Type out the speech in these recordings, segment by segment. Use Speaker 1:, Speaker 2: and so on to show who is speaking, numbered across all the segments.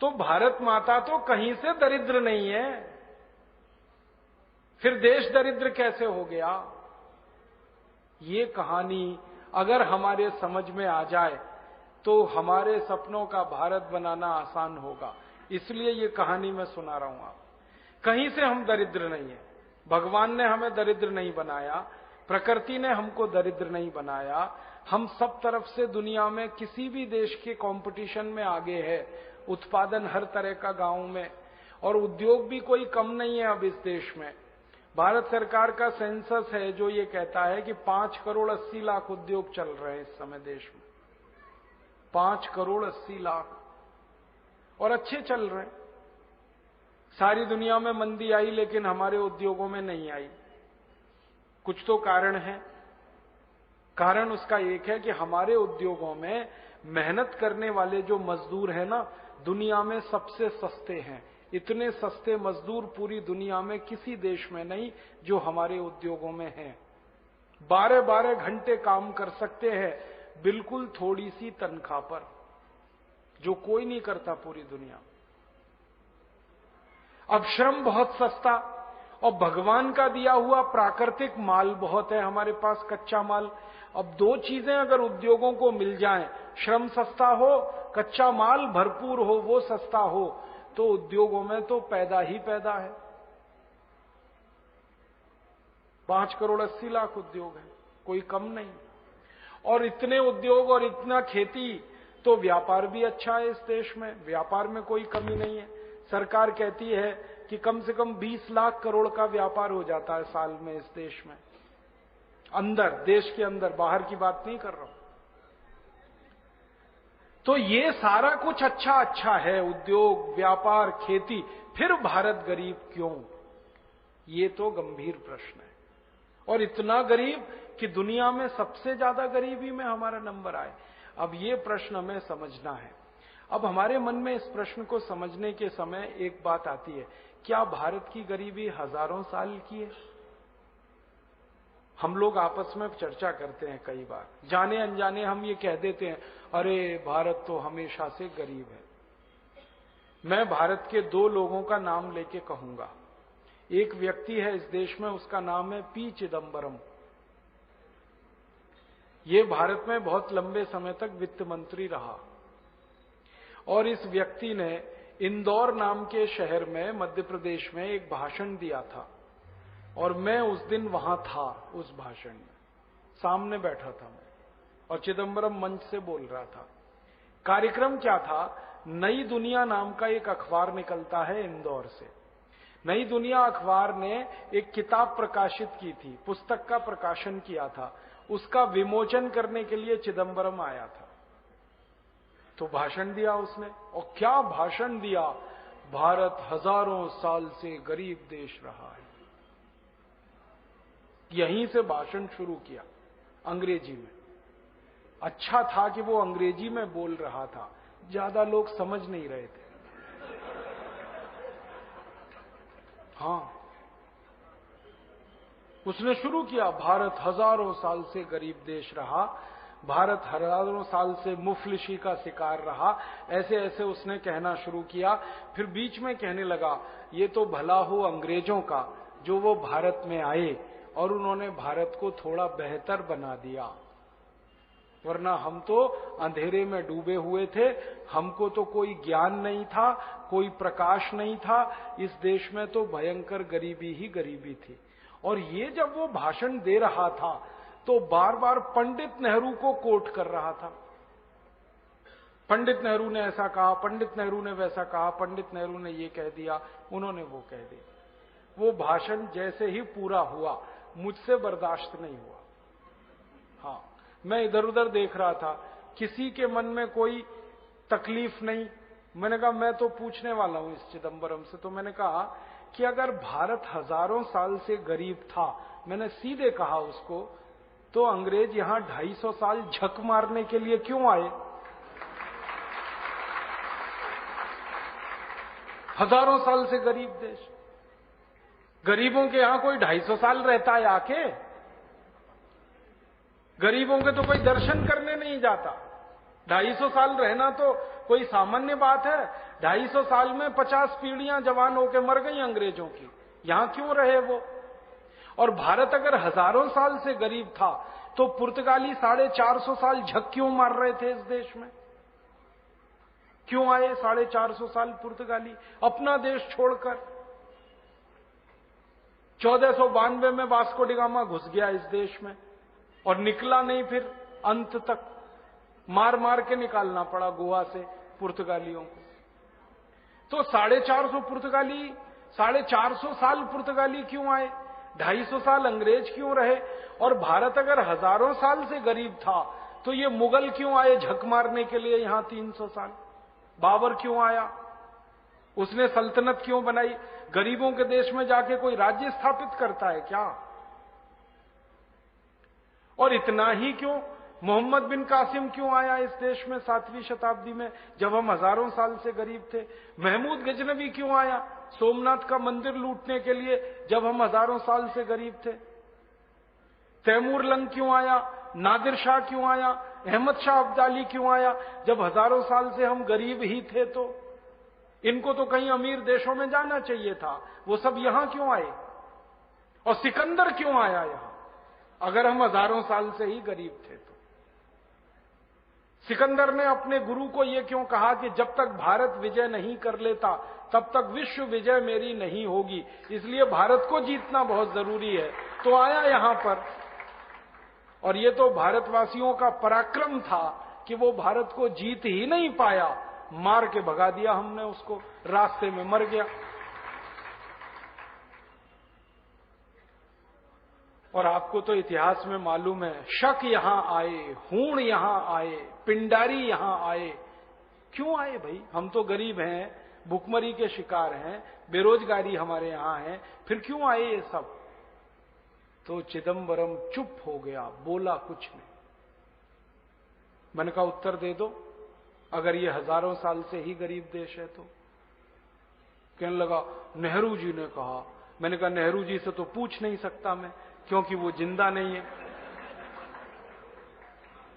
Speaker 1: तो भारत माता तो कहीं से दरिद्र नहीं है, फिर देश दरिद्र कैसे हो गया? ये कहानी अगर हमारे समझ में आ जाए तो हमारे सपनों का भारत बनाना आसान होगा। इसलिए ये कहानी मैं सुना रहा हूं आप। कहीं से हम दरिद्र नहीं है, भगवान ने हमें दरिद्र नहीं बनाया, प्रकृति ने हमको दरिद्र नहीं बनाया। हम सब तरफ से दुनिया में किसी भी देश के कंपटीशन में आगे है, उत्पादन हर तरह का गांव में, और उद्योग भी कोई कम नहीं है अब इस देश में। भारत सरकार का सेंसस है जो ये कहता है कि 5 करोड़ 80 लाख उद्योग चल रहे हैं इस समय देश में, 5 करोड़ 80 लाख, और अच्छे चल रहे हैं। सारी दुनिया में मंदी आई लेकिन हमारे उद्योगों में नहीं आई। कुछ तो कारण है। कारण उसका एक है कि हमारे उद्योगों में मेहनत करने वाले जो मजदूर हैं ना, दुनिया में सबसे सस्ते हैं। इतने सस्ते मजदूर पूरी दुनिया में किसी देश में नहीं जो हमारे उद्योगों में हैं। 12-12 घंटे काम कर सकते हैं बिल्कुल थोड़ी सी तनख्वाह पर, जो कोई नहीं करता पूरी दुनिया। अब श्रम बहुत सस्ता, और भगवान का दिया हुआ प्राकृतिक माल बहुत है हमारे पास, कच्चा माल। अब दो चीजें अगर उद्योगों को मिल जाएं, श्रम सस्ता हो, कच्चा माल भरपूर हो, वो सस्ता हो, तो उद्योगों में तो पैदा ही पैदा है। 5 करोड़ 80 लाख उद्योग है, कोई कम नहीं। और इतने उद्योग और इतना खेती, तो व्यापार भी अच्छा है इस देश में, व्यापार में कोई कमी नहीं है। सरकार कहती है कि कम से कम 20 लाख करोड़ का व्यापार हो जाता है साल में इस देश में, अंदर, देश के अंदर, बाहर की बात नहीं कर रहा हूं। तो ये सारा कुछ अच्छा है, उद्योग, व्यापार, खेती, फिर भारत गरीब क्यों? ये तो गंभीर प्रश्न है। और इतना गरीब कि दुनिया में सबसे ज्यादा गरीबी में हमारा नंबर आए। अब ये प्रश्न हमें समझना है। अब हमारे मन में इस प्रश्न को समझने के समय एक बात आती है, क्या भारत की गरीबी हजारों साल की है? हम लोग आपस में चर्चा करते हैं कई बार, जाने अनजाने हम ये कह देते हैं, अरे भारत तो हमेशा से गरीब है। मैं भारत के 2 लोगों का नाम लेके कहूंगा। एक व्यक्ति है इस देश में, उसका नाम है पी चिदंबरम। ये भारत में बहुत लंबे समय तक वित्त मंत्री रहा, और इस व्यक्ति ने इंदौर नाम के शहर में मध्य प्रदेश में एक भाषण दिया था, और मैं उस दिन वहां था। उस भाषण में सामने बैठा था मैं, और चिदंबरम मंच से बोल रहा था। कार्यक्रम क्या था? नई दुनिया नाम का एक अखबार निकलता है इंदौर से। नई दुनिया अखबार ने एक किताब प्रकाशित की थी, पुस्तक का प्रकाशन किया था, उसका विमोचन करने के लिए चिदंबरम आया था। तो भाषण दिया उसने, और क्या भाषण दिया! भारत हजारों साल से गरीब देश रहा है, यहीं से भाषण शुरू किया, अंग्रेजी में। अच्छा था कि वो अंग्रेजी में बोल रहा था, ज्यादा लोग समझ नहीं रहे थे। हाँ, उसने शुरू किया, भारत हजारों साल से गरीब देश रहा, भारत हजारों साल से मुफलिसी का शिकार रहा, ऐसे ऐसे उसने कहना शुरू किया। फिर बीच में कहने लगा, ये तो भला हो अंग्रेजों का जो वो भारत में आए और उन्होंने भारत को थोड़ा बेहतर बना दिया, वरना हम तो अंधेरे में डूबे हुए थे, हमको तो कोई ज्ञान नहीं था, कोई प्रकाश नहीं था, इस देश में तो भयंकर गरीबी ही गरीबी थी। और ये जब वो भाषण दे रहा था तो बार बार पंडित नेहरू को कोट कर रहा था। पंडित नेहरू ने ऐसा कहा, पंडित नेहरू ने वैसा कहा, पंडित नेहरू ने ये कह दिया, उन्होंने वो कह दिया। वो भाषण जैसे ही पूरा हुआ, मुझसे बर्दाश्त नहीं हुआ। हाँ, मैं इधर उधर देख रहा था, किसी के मन में कोई तकलीफ नहीं। मैंने कहा मैं तो पूछने वाला हूं इस चिदंबरम से। तो मैंने कहा कि अगर भारत हजारों साल से गरीब था, मैंने सीधे कहा उसको, तो अंग्रेज यहां 250 साल झक मारने के लिए क्यों आए? हजारों साल से गरीब देश, गरीबों के यहां कोई 250 साल रहता है आके? गरीबों के तो कोई दर्शन करने नहीं जाता। 250 साल रहना तो कोई सामान्य बात है? 250 साल में 50 पीढ़ियां जवान होकर मर गई अंग्रेजों की, यहां क्यों रहे वो? और भारत अगर हजारों साल से गरीब था तो पुर्तगाली 450 साल झक क्यों मार रहे थे इस देश में? क्यों आए 450 साल पुर्तगाली अपना देश छोड़कर? 1492 में वास्को डी गामा घुस गया इस देश में और निकला नहीं, फिर अंत तक मार मार के निकालना पड़ा गोवा से पुर्तगालियों को। तो 450 साल पुर्तगाली क्यों आए? 250 साल अंग्रेज क्यों रहे? और भारत अगर हजारों साल से गरीब था तो ये मुगल क्यों आए झक मारने के लिए यहां 300 साल? बाबर क्यों आया? उसने सल्तनत क्यों बनाई? गरीबों के देश में जाके कोई राज्य स्थापित करता है क्या? और इतना ही क्यों, मोहम्मद बिन कासिम क्यों आया इस देश में 7वीं शताब्दी में, जब हम हजारों साल से गरीब थे? महमूद गजनवी क्यों आया सोमनाथ का मंदिर लूटने के लिए, जब हम हजारों साल से गरीब थे? तैमूर लंग क्यों आया? नादिर शाह क्यों आया? अहमद शाह अब्दाली क्यों आया, जब हजारों साल से हम गरीब ही थे? तो इनको तो कहीं अमीर देशों में जाना चाहिए था, वो सब यहां क्यों आए? और सिकंदर क्यों आया यहां, अगर हम हजारों साल से ही गरीब थे तो? सिकंदर ने अपने गुरु को यह क्यों कहा कि जब तक भारत विजय नहीं कर लेता तब तक विश्व विजय मेरी नहीं होगी, इसलिए भारत को जीतना बहुत जरूरी है, तो आया यहां पर। और ये तो भारतवासियों का पराक्रम था कि वो भारत को जीत ही नहीं पाया, मार के भगा दिया हमने उसको, रास्ते में मर गया। और आपको तो इतिहास में मालूम है, शक यहां आए, हूण यहां आए, पिंडारी यहां आए। क्यों आए भाई? हम तो गरीब हैं, भुखमरी के शिकार हैं, बेरोजगारी हमारे यहां है, फिर क्यों आए ये सब? तो चिदंबरम चुप हो गया, बोला कुछ नहीं। मैंने कहा उत्तर दे दो, अगर ये हजारों साल से ही गरीब देश है तो? कहने लगा नेहरू जी ने कहा। मैंने कहा नेहरू जी से तो पूछ नहीं सकता मैं, क्योंकि वो जिंदा नहीं है।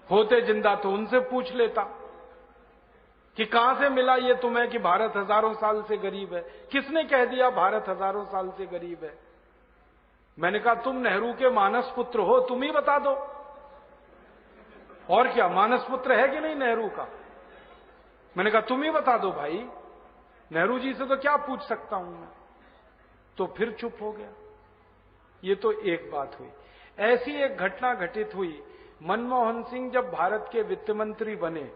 Speaker 1: होते जिंदा तो उनसे पूछ लेता कि कहां से मिला ये तुम्हें कि भारत हजारों साल से गरीब है? किसने कह दिया भारत हजारों साल से गरीब है? मैंने कहा तुम नेहरू के मानस पुत्र हो, तुम ही बता दो। और क्या, मानस पुत्र है कि नहीं नेहरू का? मैंने कहा तुम ही बता दो भाई, नेहरू जी से तो क्या पूछ सकता हूं मैं? तो फिर चुप हो गया। ये तो एक बात हुई। ऐसी एक घटना घटित हुई, मनमोहन सिंह जब भारत के वित्त मंत्री बने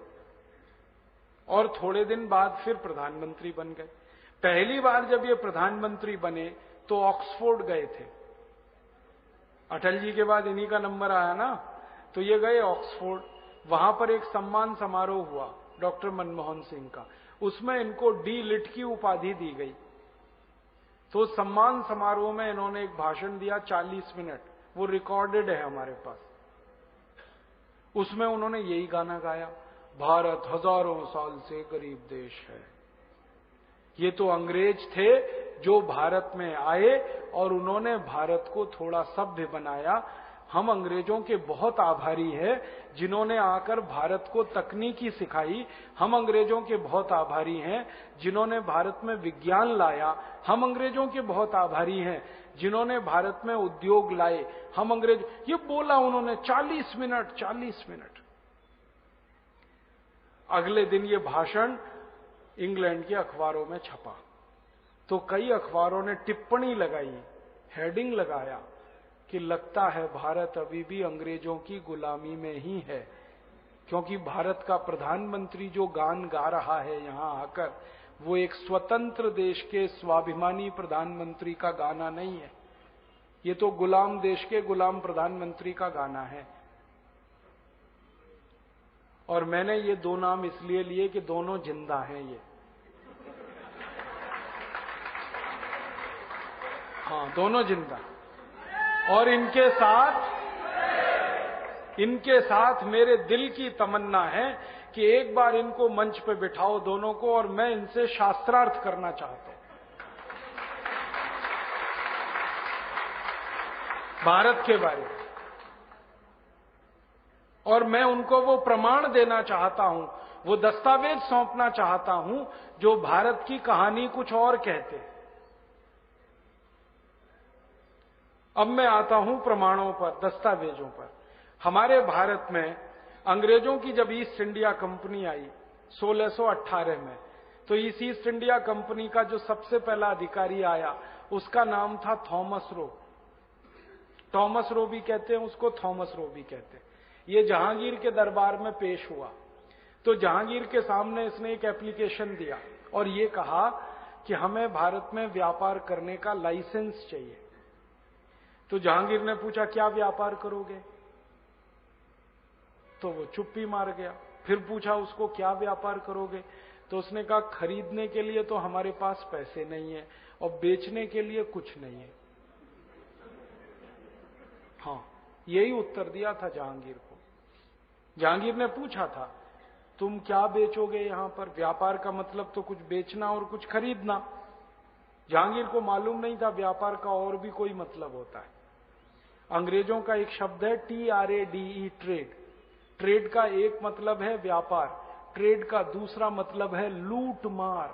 Speaker 1: और थोड़े दिन बाद फिर प्रधानमंत्री बन गए। पहली बार जब ये प्रधानमंत्री बने तो ऑक्सफोर्ड गए थे। अटल जी के बाद इन्हीं का नंबर आया ना, तो ये गए ऑक्सफोर्ड। वहां पर एक सम्मान समारोह हुआ डॉक्टर मनमोहन सिंह का, उसमें इनको डी लिट की उपाधि दी गई। तो सम्मान समारोह में इन्होंने एक भाषण दिया 40 मिनट, वो रिकॉर्डेड है हमारे पास। उसमें उन्होंने यही गाना गाया, भारत हजारों साल से गरीब देश है। ये तो अंग्रेज थे जो भारत में आए और उन्होंने भारत को थोड़ा सभ्य बनाया। हम अंग्रेजों के बहुत आभारी हैं जिन्होंने आकर भारत को तकनीकी सिखाई। हम अंग्रेजों के बहुत आभारी हैं जिन्होंने भारत में विज्ञान लाया। हम अंग्रेजों के बहुत आभारी हैं जिन्होंने भारत में उद्योग लाए। हम अंग्रेज, ये बोला उन्होंने 40 मिनट। अगले दिन ये भाषण इंग्लैंड के अखबारों में छपा, तो कई अखबारों ने टिप्पणी लगाई, हेडिंग लगाया कि लगता है भारत अभी भी अंग्रेजों की गुलामी में ही है, क्योंकि भारत का प्रधानमंत्री जो गान गा रहा है यहां आकर, वो एक स्वतंत्र देश के स्वाभिमानी प्रधानमंत्री का गाना नहीं है। ये तो गुलाम देश के गुलाम प्रधानमंत्री का गाना है। और मैंने ये दो नाम इसलिए लिए कि दोनों जिंदा हैं ये। हाँ, दोनों जिंदा। और इनके साथ मेरे दिल की तमन्ना है कि एक बार इनको मंच पे बिठाओ दोनों को, और मैं इनसे शास्त्रार्थ करना चाहता हूं भारत के बारे में। और मैं उनको वो प्रमाण देना चाहता हूं वो दस्तावेज सौंपना चाहता हूं जो भारत की कहानी कुछ और कहते हैं। अब मैं आता हूं प्रमाणों पर, दस्तावेजों पर। हमारे भारत में अंग्रेजों की जब ईस्ट इंडिया कंपनी आई 1618 में, तो इस ईस्ट इंडिया कंपनी का जो सबसे पहला अधिकारी आया उसका नाम था थॉमस रो। टॉमस रो भी कहते हैं उसको, थॉमस रो भी कहते हैं। ये जहांगीर के दरबार में पेश हुआ तो जहांगीर के सामने इसने एक एप्लीकेशन दिया और ये कहा कि हमें भारत में व्यापार करने का लाइसेंस चाहिए। तो जहांगीर ने पूछा क्या व्यापार करोगे, तो वो चुप्पी मार गया। फिर पूछा उसको क्या व्यापार करोगे, तो उसने कहा खरीदने के लिए तो हमारे पास पैसे नहीं है और बेचने के लिए कुछ नहीं है। हाँ, यही उत्तर दिया था जहांगीर को। जहांगीर ने पूछा था तुम क्या बेचोगे यहां पर, व्यापार का मतलब तो कुछ बेचना और कुछ खरीदना। जहांगीर को मालूम नहीं था व्यापार का और भी कोई मतलब होता है। अंग्रेजों का एक शब्द है TRADE, ट्रेड। ट्रेड का एक मतलब है व्यापार, ट्रेड का दूसरा मतलब है लूट मार।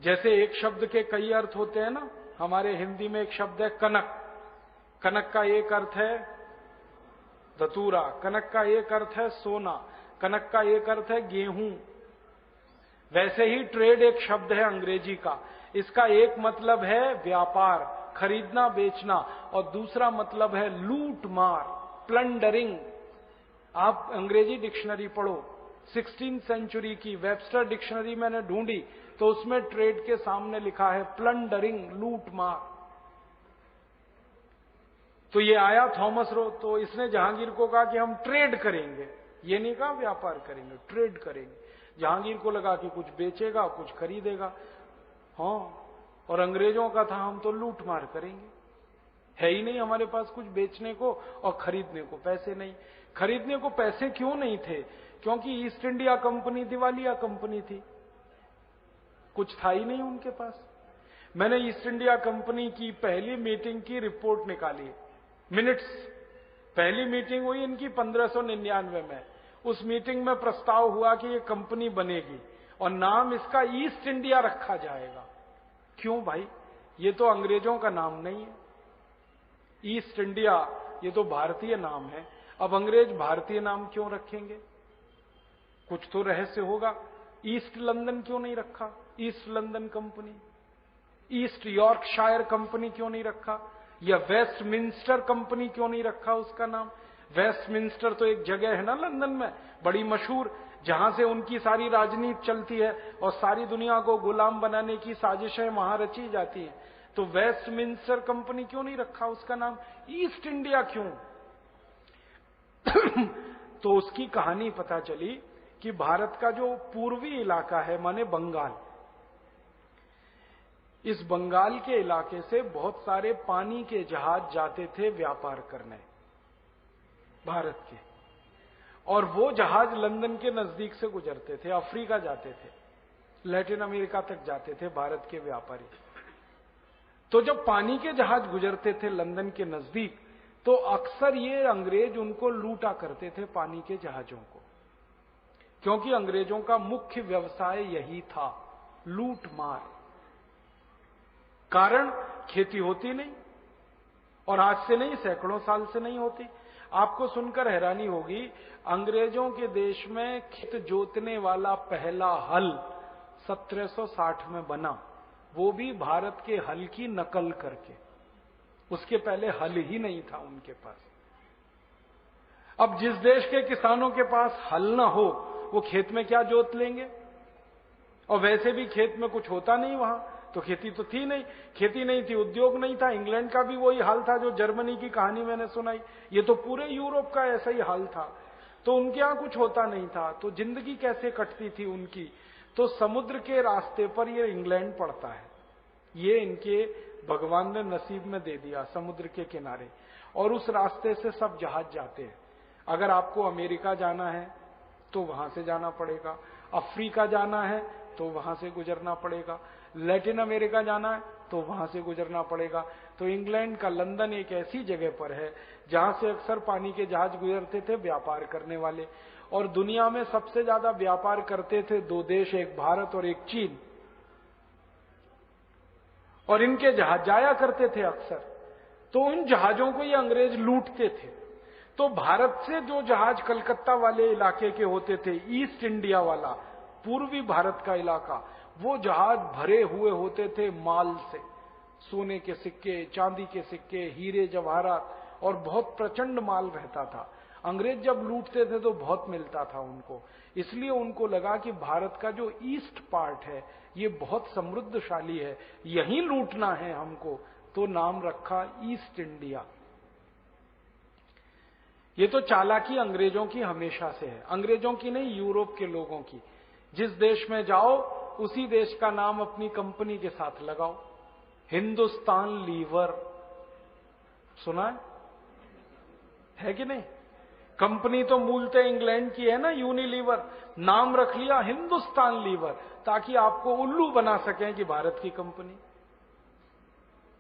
Speaker 1: जैसे एक शब्द के कई अर्थ होते हैं ना, हमारे हिंदी में एक शब्द है कनक। कनक का एक अर्थ है धतूरा, कनक का एक अर्थ है सोना, कनक का एक अर्थ है गेहूं। वैसे ही ट्रेड एक शब्द है अंग्रेजी का, इसका एक मतलब है व्यापार, खरीदना बेचना, और दूसरा मतलब है लूट मार, प्लंडरिंग। आप अंग्रेजी डिक्शनरी पढ़ो, 16वीं सेंचुरी की वेबस्टर डिक्शनरी मैंने ढूंढी तो उसमें ट्रेड के सामने लिखा है प्लंडरिंग, लूट मार। तो ये आया थॉमस रो, तो इसने जहांगीर को कहा कि हम ट्रेड करेंगे, ये नहीं कहा व्यापार करेंगे, ट्रेड करेंगे। जहांगीर को लगा कि कुछ बेचेगा कुछ खरीदेगा। हाँ, और अंग्रेजों का था हम तो लूट मार करेंगे, है ही नहीं हमारे पास कुछ बेचने को और खरीदने को पैसे नहीं। खरीदने को पैसे क्यों नहीं थे, क्योंकि ईस्ट इंडिया कंपनी दिवालिया कंपनी थी, कुछ था ही नहीं उनके पास। मैंने ईस्ट इंडिया कंपनी की पहली मीटिंग की रिपोर्ट निकाली, मिनट्स। पहली मीटिंग हुई इनकी 1599 में। उस मीटिंग में प्रस्ताव हुआ कि ये कंपनी बनेगी और नाम इसका ईस्ट इंडिया रखा जाएगा। क्यों भाई, ये तो अंग्रेजों का नाम नहीं है। ईस्ट इंडिया ये तो भारतीय नाम है, अब अंग्रेज भारतीय नाम क्यों रखेंगे, कुछ तो रहस्य होगा। ईस्ट लंदन क्यों नहीं रखा, east London company, east Yorkshire company क्यों नहीं रखा, या वेस्टमिंस्टर कंपनी क्यों नहीं रखा उसका नाम। वेस्टमिंस्टर तो एक जगह है ना लंदन में बड़ी मशहूर, जहां से उनकी सारी राजनीति चलती है और सारी दुनिया को गुलाम बनाने की साजिशें वहां रची जाती हैं। तो वेस्टमिंस्टर कंपनी क्यों नहीं रखा उसका नाम, ईस्ट इंडिया क्यों। तो उसकी कहानी पता चली कि भारत का जो पूर्वी इलाका है माने बंगाल, इस बंगाल के इलाके से बहुत सारे पानी के जहाज जाते थे व्यापार करने भारत के, और वो जहाज लंदन के नजदीक से गुजरते थे, अफ्रीका जाते थे, लैटिन अमेरिका तक जाते थे भारत के व्यापारी। तो जब पानी के जहाज गुजरते थे लंदन के नजदीक, तो अक्सर ये अंग्रेज उनको लूटा करते थे पानी के जहाजों को, क्योंकि अंग्रेजों का मुख्य व्यवसाय यही था, लूट मार। कारण खेती होती नहीं, और आज से नहीं सैकड़ों साल से नहीं होती। आपको सुनकर हैरानी होगी, अंग्रेजों के देश में खेत जोतने वाला पहला हल 1760 में बना, वो भी भारत के हल की नकल करके। उसके पहले हल ही नहीं था उनके पास। अब जिस देश के किसानों के पास हल ना हो वो खेत में क्या जोत लेंगे, और वैसे भी खेत में कुछ होता नहीं वहां, तो खेती तो थी नहीं, खेती नहीं थी, उद्योग नहीं था। इंग्लैंड का भी वही हाल था जो जर्मनी की कहानी मैंने सुनाई, ये तो पूरे यूरोप का ऐसा ही हाल था। तो उनके यहां कुछ होता नहीं था, तो जिंदगी कैसे कटती थी उनकी। तो समुद्र के रास्ते पर ये इंग्लैंड पड़ता है, ये इनके भगवान ने नसीब में दे दिया, समुद्र के किनारे, और उस रास्ते से सब जहाज जाते हैं। अगर आपको अमेरिका जाना है तो वहां से जाना पड़ेगा, अफ्रीका जाना है तो वहां से गुजरना पड़ेगा, लैटिन अमेरिका जाना है तो वहां से गुजरना पड़ेगा। तो इंग्लैंड का लंदन एक ऐसी जगह पर है जहां से अक्सर पानी के जहाज गुजरते थे व्यापार करने वाले, और दुनिया में सबसे ज्यादा व्यापार करते थे दो देश, एक भारत और एक चीन, और इनके जहाज जाया करते थे अक्सर। तो उन जहाजों को ये अंग्रेज लूटते थे। तो भारत से जो जहाज कलकत्ता वाले इलाके के होते थे, ईस्ट इंडिया वाला पूर्वी भारत का इलाका, वो जहाज भरे हुए होते थे माल से, सोने के सिक्के, चांदी के सिक्के, हीरे जवाहरात, और बहुत प्रचंड माल रहता था। अंग्रेज जब लूटते थे तो बहुत मिलता था उनको, इसलिए उनको लगा कि भारत का जो ईस्ट पार्ट है ये बहुत समृद्धशाली है, यहीं लूटना है हमको, तो नाम रखा ईस्ट इंडिया। ये तो चालाकी अंग्रेजों की हमेशा से है, अंग्रेजों की नहीं, यूरोप के लोगों की। जिस देश में जाओ उसी देश का नाम अपनी कंपनी के साथ लगाओ। हिंदुस्तान लीवर सुना है कि नहीं? कंपनी तो मूलतः इंग्लैंड की है ना, यूनिलीवर, नाम रख लिया हिंदुस्तान लीवर, ताकि आपको उल्लू बना सकें कि भारत की कंपनी।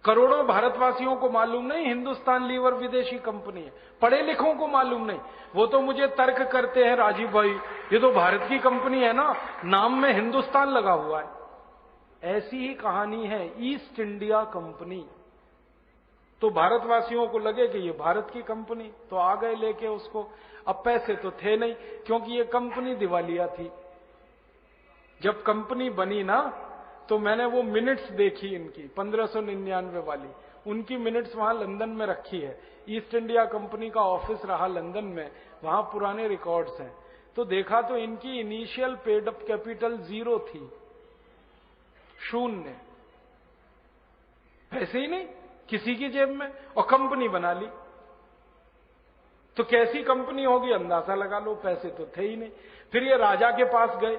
Speaker 1: करोड़ों भारतवासियों को मालूम नहीं हिंदुस्तान लीवर विदेशी कंपनी है, पढ़े लिखों को मालूम नहीं। वो तो मुझे तर्क करते हैं, राजीव भाई ये तो भारत की कंपनी है ना, नाम में हिंदुस्तान लगा हुआ है। ऐसी ही कहानी है ईस्ट इंडिया कंपनी। तो भारतवासियों को लगे कि ये भारत की कंपनी, तो आ गए लेके उसको। अब पैसे तो थे नहीं, क्योंकि ये कंपनी दिवालिया थी। जब कंपनी बनी ना, तो मैंने वो मिनट्स देखी इनकी 1599 वाली, उनकी मिनट्स वहां लंदन में रखी है। ईस्ट इंडिया कंपनी का ऑफिस रहा लंदन में, वहां पुराने रिकॉर्ड्स हैं। तो देखा तो इनकी इनिशियल पेड अप कैपिटल 0 थी, 0, पैसे ही नहीं किसी की जेब में, और कंपनी बना ली। तो कैसी कंपनी होगी अंदाजा लगा लो, पैसे तो थे ही नहीं। फिर ये राजा के पास गए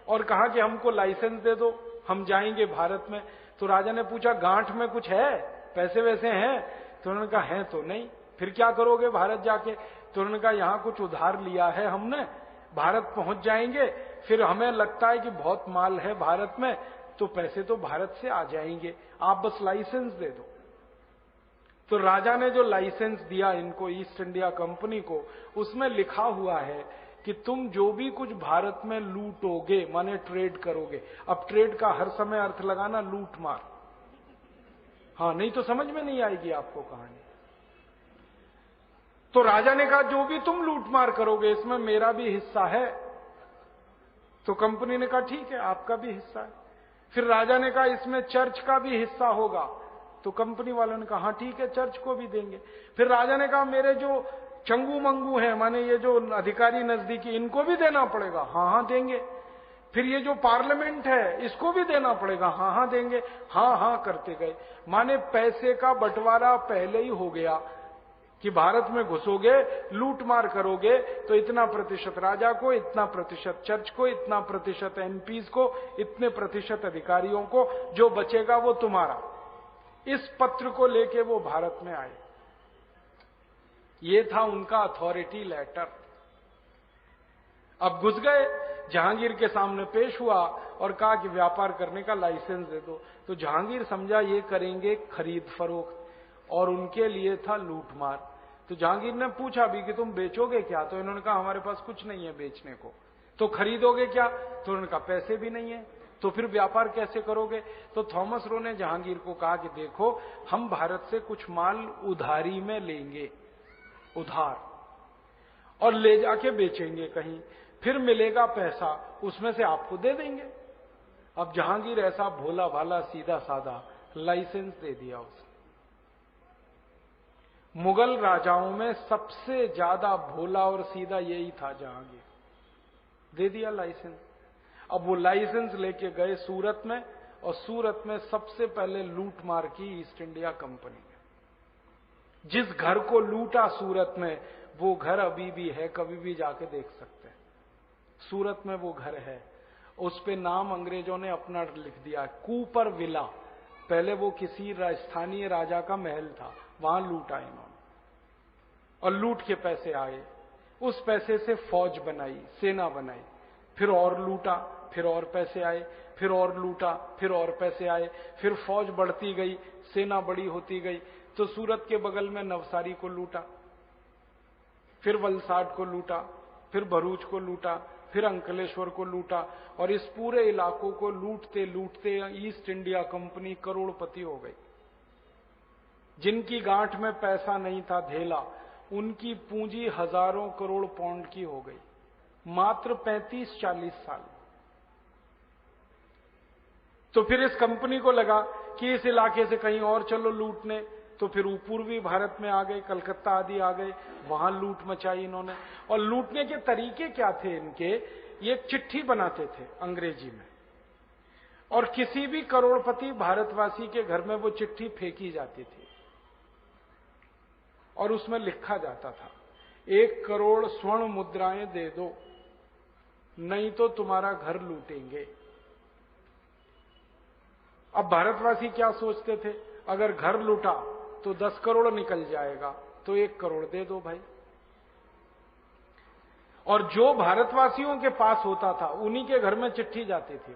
Speaker 1: और कहा कि हमको लाइसेंस दे दो, हम जाएंगे भारत में। तो राजा ने पूछा गांठ में कुछ है, पैसे वैसे हैं? तो उन्होंने कहा हैं तो नहीं। फिर क्या करोगे भारत जाके? तो उन्होंने कहा यहां कुछ उधार लिया है हमने, भारत पहुंच जाएंगे, फिर हमें लगता है कि बहुत माल है भारत में, तो पैसे तो भारत से आ जाएंगे, आप बस लाइसेंस दे दो। तो राजा ने जो लाइसेंस दिया इनको, ईस्ट इंडिया कंपनी को, उसमें लिखा हुआ है कि तुम जो भी कुछ भारत में लूटोगे, माने ट्रेड करोगे। अब ट्रेड का हर समय अर्थ लगाना लूट मार, हाँ, नहीं तो समझ में नहीं आएगी आपको कहानी। तो राजा ने कहा जो भी तुम लूट मार करोगे इसमें मेरा भी हिस्सा है। तो कंपनी ने कहा ठीक है, आपका भी हिस्सा है। फिर राजा ने कहा इसमें चर्च का भी हिस्सा होगा। तो कंपनी वालों ने कहा हाँ ठीक है, चर्च को भी देंगे। फिर राजा ने कहा मेरे जो चंगू मंगू हैं, माने ये जो अधिकारी नजदीकी, इनको भी देना पड़ेगा। हाँ हाँ देंगे। फिर ये जो पार्लियामेंट है इसको भी देना पड़ेगा। हाँ हाँ देंगे। हाँ हाँ करते गए, माने पैसे का बंटवारा पहले ही हो गया कि भारत में घुसोगे, लूट मार करोगे तो इतना प्रतिशत राजा को, इतना प्रतिशत चर्च को, इतना प्रतिशत एमपीज को, इतने प्रतिशत अधिकारियों को, जो बचेगा वो तुम्हारा। इस पत्र को लेके वो भारत में आए। ये था उनका अथॉरिटी लेटर। अब घुस गए, जहांगीर के सामने पेश हुआ और कहा कि व्यापार करने का लाइसेंस दे दो। तो जहांगीर समझा ये करेंगे खरीद फरोख्त, और उनके लिए था लूटमार। तो जहांगीर ने पूछा भी कि तुम बेचोगे क्या? तो इन्होंने कहा हमारे पास कुछ नहीं है बेचने को। तो खरीदोगे क्या? तो उन्होंने कहा पैसे भी नहीं है। तो फिर व्यापार कैसे करोगे? तो थॉमस रो ने जहांगीर को कहा कि देखो, हम भारत से कुछ माल उधारी में लेंगे, उधार, और ले जाके बेचेंगे कहीं, फिर मिलेगा पैसा, उसमें से आपको दे देंगे। अब जहांगीर ऐसा भोला भाला सीधा साधा, लाइसेंस दे दिया उसने। मुगल राजाओं में सबसे ज्यादा भोला और सीधा यही था जहांगीर, दे दिया लाइसेंस। अब वो लाइसेंस लेके गए सूरत में, और सूरत में सबसे पहले लूट मार की ईस्ट इंडिया कंपनी ने। जिस घर को लूटा सूरत में, वो घर अभी भी है, कभी भी जाके देख सकते हैं। सूरत में वो घर है, उस पे नाम अंग्रेजों ने अपना लिख दिया, कूपर विला। पहले वो किसी स्थानीय राजा का महल था, वहां लूटा इन्होंने, और लूट के पैसे आए। उस पैसे से फौज बनाई, सेना बनाई, फिर और लूटा, फिर और पैसे आए, फिर और लूटा, फिर और पैसे आए, फिर फौज बढ़ती गई, सेना बड़ी होती गई, तो सूरत के बगल में नवसारी को लूटा, फिर वलसाड को लूटा, फिर भरूच को लूटा, फिर अंकलेश्वर को लूटा, और इस पूरे इलाकों को लूटते लूटते ईस्ट इंडिया कंपनी करोड़पति हो गई। जिनकी गांठ में पैसा नहीं था धेला, उनकी पूंजी हजारों करोड़ पाउंड की हो गई, मात्र 35-40 साल। तो फिर इस कंपनी को लगा कि इस इलाके से कहीं और चलो लूटने, तो फिर पूर्वी भारत में आ गए, कलकत्ता आदि आ गए, वहां लूट मचाई इन्होंने। और लूटने के तरीके क्या थे इनके, ये एक चिट्ठी बनाते थे अंग्रेजी में, और किसी भी करोड़पति भारतवासी के घर में वो चिट्ठी फेंकी जाती थी, और उसमें लिखा जाता था 1 करोड़ स्वर्ण मुद्राएं दे दो, नहीं तो तुम्हारा घर लूटेंगे। अब भारतवासी क्या सोचते थे, अगर घर लूटा तो 10 करोड़ निकल जाएगा, तो 1 करोड़ दे दो भाई। और जो भारतवासियों के पास होता था उन्हीं के घर में चिट्ठी जाती थी।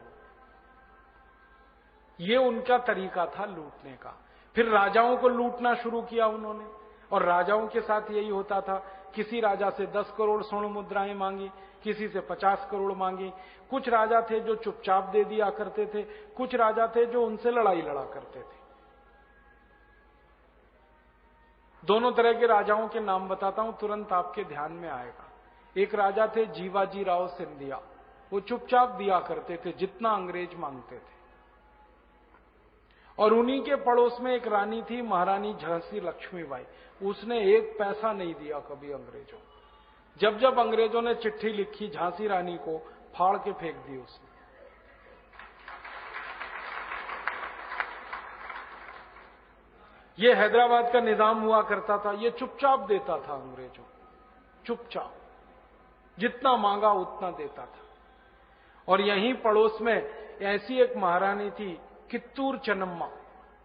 Speaker 1: ये उनका तरीका था लूटने का। फिर राजाओं को लूटना शुरू किया उन्होंने, और राजाओं के साथ यही होता था। किसी राजा से 10 करोड़ स्वर्ण मुद्राएं मांगी, किसी से 50 करोड़ मांगी। कुछ राजा थे जो चुपचाप दे दिया करते थे, कुछ राजा थे जो उनसे लड़ाई लड़ा करते थे। दोनों तरह के राजाओं के नाम बताता हूं, तुरंत आपके ध्यान में आएगा। एक राजा थे जीवाजी राव सिंधिया, वो चुपचाप दिया करते थे जितना अंग्रेज मांगते थे। और उन्हीं के पड़ोस में एक रानी थी, महारानी झांसी लक्ष्मीबाई, उसने 1 पैसा नहीं दिया कभी अंग्रेजों। जब जब अंग्रेजों ने चिट्ठी लिखी झांसी रानी को, फाड़ के फेंक दी उसने। ये हैदराबाद का निजाम हुआ करता था, ये चुपचाप देता था अंग्रेजों, चुपचाप, जितना मांगा उतना देता था। और यहीं पड़ोस में ऐसी एक महारानी थी कित्तूर चन्नम्मा,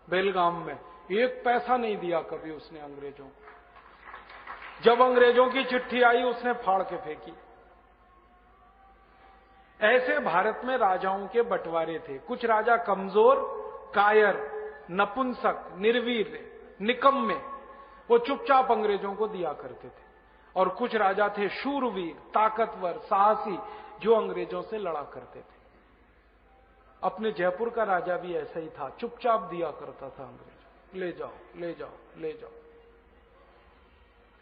Speaker 1: बेलगाम में, 1 पैसा नहीं दिया कभी उसने अंग्रेजों को। जब अंग्रेजों की चिट्ठी आई उसने फाड़ के फेंकी। ऐसे भारत में राजाओं के बंटवारे थे। कुछ राजा कमजोर, कायर, नपुंसक, निर्वीर, निकम्मे, वो चुपचाप अंग्रेजों को दिया करते थे। और कुछ राजा थे शूरवीर, ताकतवर, साहसी, जो अंग्रेजों से लड़ा करते थे। अपने जयपुर का राजा भी ऐसा ही था, चुपचाप दिया करता था अंग्रेजों, ले जाओ ले जाओ ले जाओ।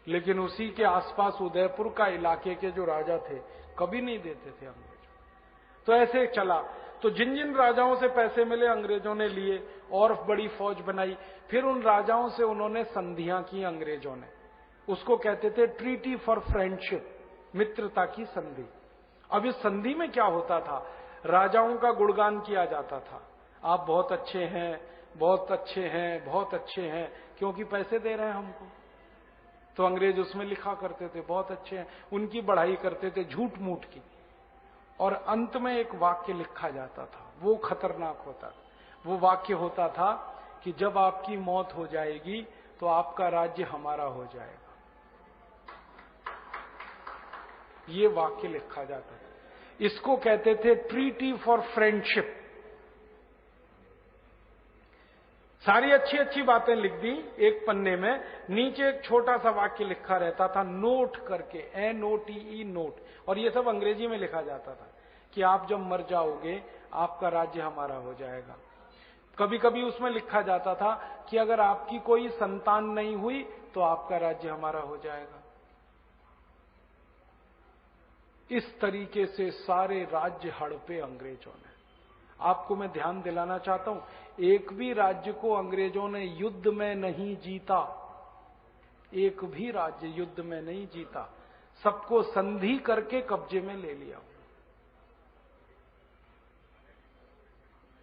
Speaker 1: लेकिन उसी के आसपास उदयपुर का इलाके के जो राजा थे, कभी नहीं देते थे अंग्रेजों। तो ऐसे चला। तो जिन जिन राजाओं से पैसे मिले अंग्रेजों ने लिए, और बड़ी फौज बनाई। फिर उन राजाओं से उन्होंने संधियां की अंग्रेजों ने, उसको कहते थे ट्रीटी फॉर फ्रेंडशिप, मित्रता की संधि। अब इस संधि में क्या होता था, राजाओं का गुणगान किया जाता था, आप बहुत अच्छे हैं, बहुत अच्छे हैं, बहुत अच्छे हैं, क्योंकि पैसे दे रहे हैं हमको। तो अंग्रेज उसमें लिखा करते थे बहुत अच्छे हैं, उनकी बढ़ाई करते थे झूठ मूठ की। और अंत में एक वाक्य लिखा जाता था, वो खतरनाक होता था। वो वाक्य होता था कि जब आपकी मौत हो जाएगी तो आपका राज्य हमारा हो जाएगा। ये वाक्य लिखा जाता था। इसको कहते थे ट्रीटी फॉर फ्रेंडशिप। सारी अच्छी अच्छी बातें लिख दी एक पन्ने में, नीचे एक छोटा सा वाक्य लिखा रहता था, नोट करके, NOTE, नोट। और ये सब अंग्रेजी में लिखा जाता था कि आप जब मर जाओगे आपका राज्य हमारा हो जाएगा। कभी कभी उसमें लिखा जाता था कि अगर आपकी कोई संतान नहीं हुई तो आपका राज्य हमारा हो जाएगा। इस तरीके से सारे राज्य हड़पे अंग्रेजों ने। आपको मैं ध्यान दिलाना चाहता हूं, एक भी राज्य को अंग्रेजों ने युद्ध में नहीं जीता, एक भी राज्य युद्ध में नहीं जीता, सबको संधि करके कब्जे में ले लिया।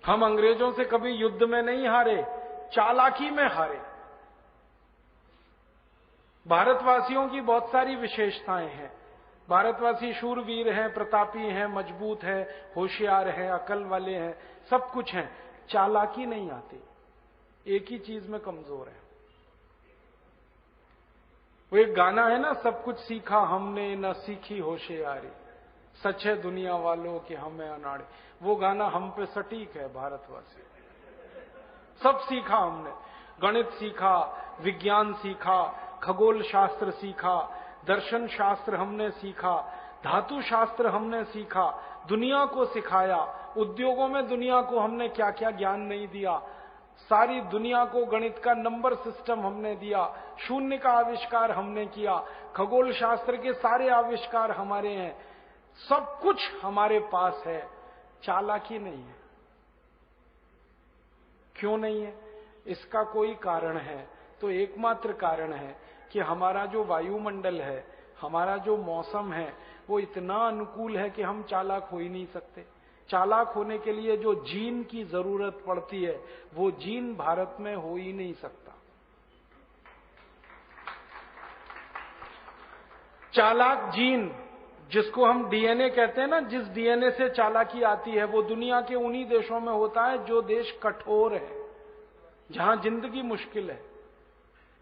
Speaker 1: हम अंग्रेजों से कभी युद्ध में नहीं हारे, चालाकी में हारे। भारतवासियों की बहुत सारी विशेषताएं हैं। भारतवासी शूरवीर हैं, प्रतापी हैं, मजबूत हैं, होशियार हैं, अकल वाले हैं, सब कुछ हैं। चालाकी नहीं आती, एक ही चीज में कमजोर है। वो एक गाना है ना, सब कुछ सीखा हमने न सीखी होशियारी, सच है दुनिया वालों कि हमें अनाड़े। वो गाना हम पे सटीक है। भारतवासी सब सीखा हमने, गणित सीखा, विज्ञान सीखा, खगोल शास्त्र सीखा, दर्शन शास्त्र हमने सीखा, धातु शास्त्र हमने सीखा, दुनिया को सिखाया। उद्योगों में दुनिया को हमने क्या क्या ज्ञान नहीं दिया। सारी दुनिया को गणित का नंबर सिस्टम हमने दिया, शून्य का आविष्कार हमने किया, खगोल शास्त्र के सारे आविष्कार हमारे हैं, सब कुछ हमारे पास है। चालाकी नहीं है। क्यों नहीं है? इसका कोई कारण है तो एकमात्र कारण है कि हमारा जो वायुमंडल है, हमारा जो मौसम है, वो इतना अनुकूल है कि हम चालाक हो ही नहीं सकते। चालाक होने के लिए जो जीन की जरूरत पड़ती है, वो जीन भारत में हो ही नहीं सकता। चालाक जीन, जिसको हम डीएनए कहते हैं ना, जिस डीएनए से चालाकी आती है, वो दुनिया के उन्हीं देशों में होता है जो देश कठोर है, जहां जिंदगी मुश्किल है,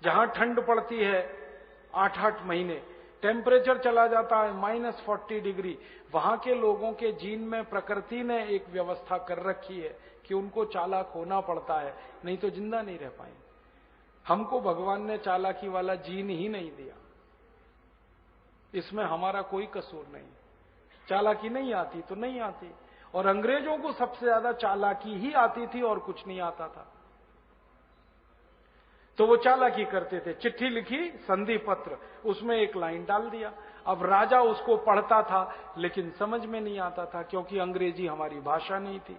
Speaker 1: जहां ठंड पड़ती है 8-8 महीने, टेम्परेचर चला जाता है -40 डिग्री। वहां के लोगों के जीन में प्रकृति ने एक व्यवस्था कर रखी है कि उनको चालाक होना पड़ता है, नहीं तो जिंदा नहीं रह पाएंगे। हमको भगवान ने चालाकी वाला जीन ही नहीं दिया, इसमें हमारा कोई कसूर नहीं। चालाकी नहीं आती तो नहीं आती। और अंग्रेजों को सबसे ज्यादा चालाकी ही आती थी और कुछ नहीं आता था, तो वो चालाकी करते थे। चिट्ठी लिखी, संधि पत्र, उसमें एक लाइन डाल दिया। अब राजा उसको पढ़ता था लेकिन समझ में नहीं आता था, क्योंकि अंग्रेजी हमारी भाषा नहीं थी।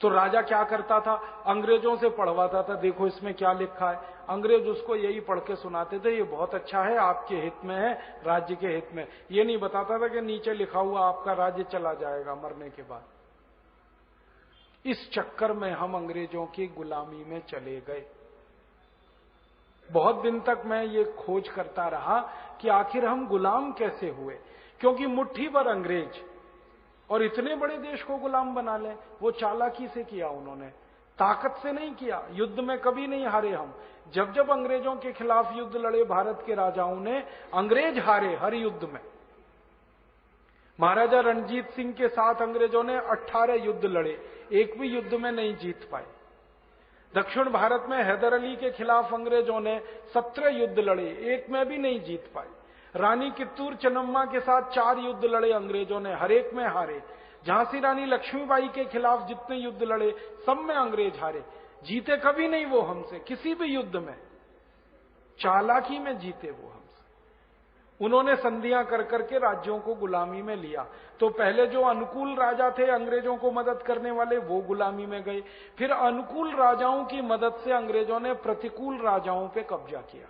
Speaker 1: तो राजा क्या करता था, अंग्रेजों से पढ़वाता था, देखो इसमें क्या लिखा है। अंग्रेज उसको यही पढ़ के सुनाते थे, ये बहुत अच्छा है, आपके हित में है, राज्य के हित में। ये नहीं बताता था कि नीचे लिखा हुआ आपका राज्य चला जाएगा मरने के बाद। इस चक्कर में हम अंग्रेजों की गुलामी में चले गए। बहुत दिन तक मैं ये खोज करता रहा कि आखिर हम गुलाम कैसे हुए, क्योंकि मुट्ठी भर अंग्रेज और इतने बड़े देश को गुलाम बना लें, वो चालाकी से किया उन्होंने, ताकत से नहीं किया। युद्ध में कभी नहीं हारे हम। जब जब अंग्रेजों के खिलाफ युद्ध लड़े भारत के राजाओं ने, अंग्रेज हारे हर युद्ध में। महाराजा रणजीत सिंह के साथ अंग्रेजों ने 18 युद्ध लड़े, एक भी युद्ध में नहीं जीत पाए। दक्षिण भारत में हैदर अली के खिलाफ अंग्रेजों ने 17 युद्ध लड़े, एक में भी नहीं जीत पाए। रानी कित्तूर चन्नम्मा के साथ 4 युद्ध लड़े अंग्रेजों ने, हर एक में हारे। झांसी रानी लक्ष्मीबाई के खिलाफ जितने युद्ध लड़े, सब में अंग्रेज हारे। जीते कभी नहीं वो हमसे, किसी भी युद्ध में। चालाकी में जीते वो हमसे। उन्होंने संधियां कर करके राज्यों को गुलामी में लिया। तो पहले जो अनुकूल राजा थे अंग्रेजों को मदद करने वाले, वो गुलामी में गए। फिर अनुकूल राजाओं की मदद से अंग्रेजों ने प्रतिकूल राजाओं पे कब्जा किया,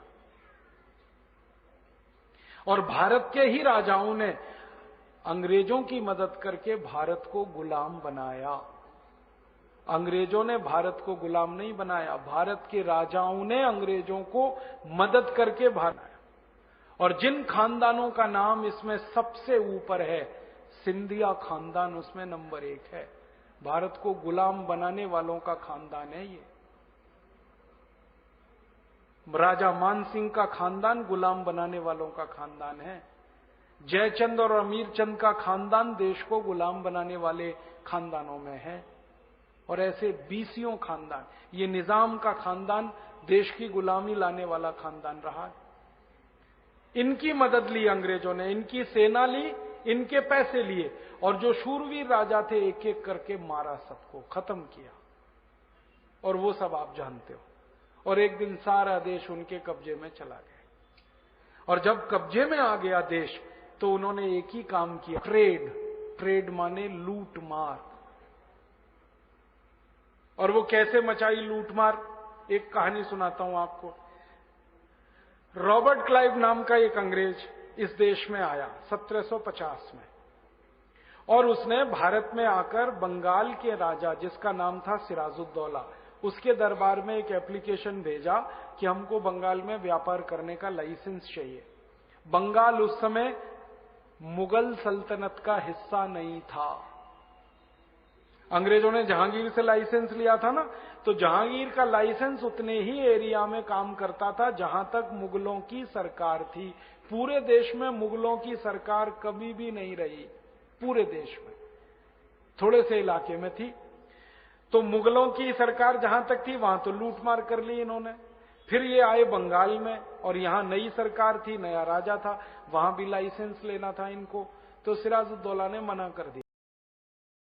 Speaker 1: और भारत के ही राजाओं ने अंग्रेजों की मदद करके भारत को गुलाम बनाया। अंग्रेजों ने भारत को गुलाम नहीं बनाया, भारत के राजाओं ने अंग्रेजों को मदद करके बनाया। और जिन खानदानों का नाम इसमें सबसे ऊपर है, सिंधिया खानदान उसमें नंबर 1 है। भारत को गुलाम बनाने वालों का खानदान है ये। राजा मानसिंह का खानदान गुलाम बनाने वालों का खानदान है। जयचंद और अमीरचंद का खानदान देश को गुलाम बनाने वाले खानदानों में है। और ऐसे 20 खानदान, ये निजाम का खानदान देश की गुलामी लाने वाला खानदान रहा। इनकी मदद ली अंग्रेजों ने, इनकी सेना ली, इनके पैसे लिए, और जो शूरवीर राजा थे एक एक करके मारा, सबको खत्म किया। और वो सब आप जानते हो। और एक दिन सारा देश उनके कब्जे में चला गया। और जब कब्जे में आ गया देश, तो उन्होंने एक ही काम किया, ट्रेड माने लूट मार। और वो कैसे मचाई लूट मार, एक कहानी सुनाता हूं आपको। रॉबर्ट क्लाइव नाम का एक अंग्रेज इस देश में आया 1750 में, और उसने भारत में आकर बंगाल के राजा, जिसका नाम था सिराजुद्दौला, उसके दरबार में एक एप्लीकेशन भेजा कि हमको बंगाल में व्यापार करने का लाइसेंस चाहिए। बंगाल उस समय मुगल सल्तनत का हिस्सा नहीं था। अंग्रेजों ने जहांगीर से लाइसेंस लिया था ना, तो जहांगीर का लाइसेंस उतने ही एरिया में काम करता था जहां तक मुगलों की सरकार थी, पूरे देश में मुगलों की सरकार कभी भी नहीं रही, पूरे देश में, थोड़े से इलाके में थी। तो मुगलों की सरकार जहां तक थी वहां तो लूटमार कर ली इन्होंने। फिर ये आए बंगाल में और यहां नई सरकार थी, नया राजा था, वहां भी लाइसेंस लेना था इनको, तो सिराजुद्दौला ने मना कर दिया।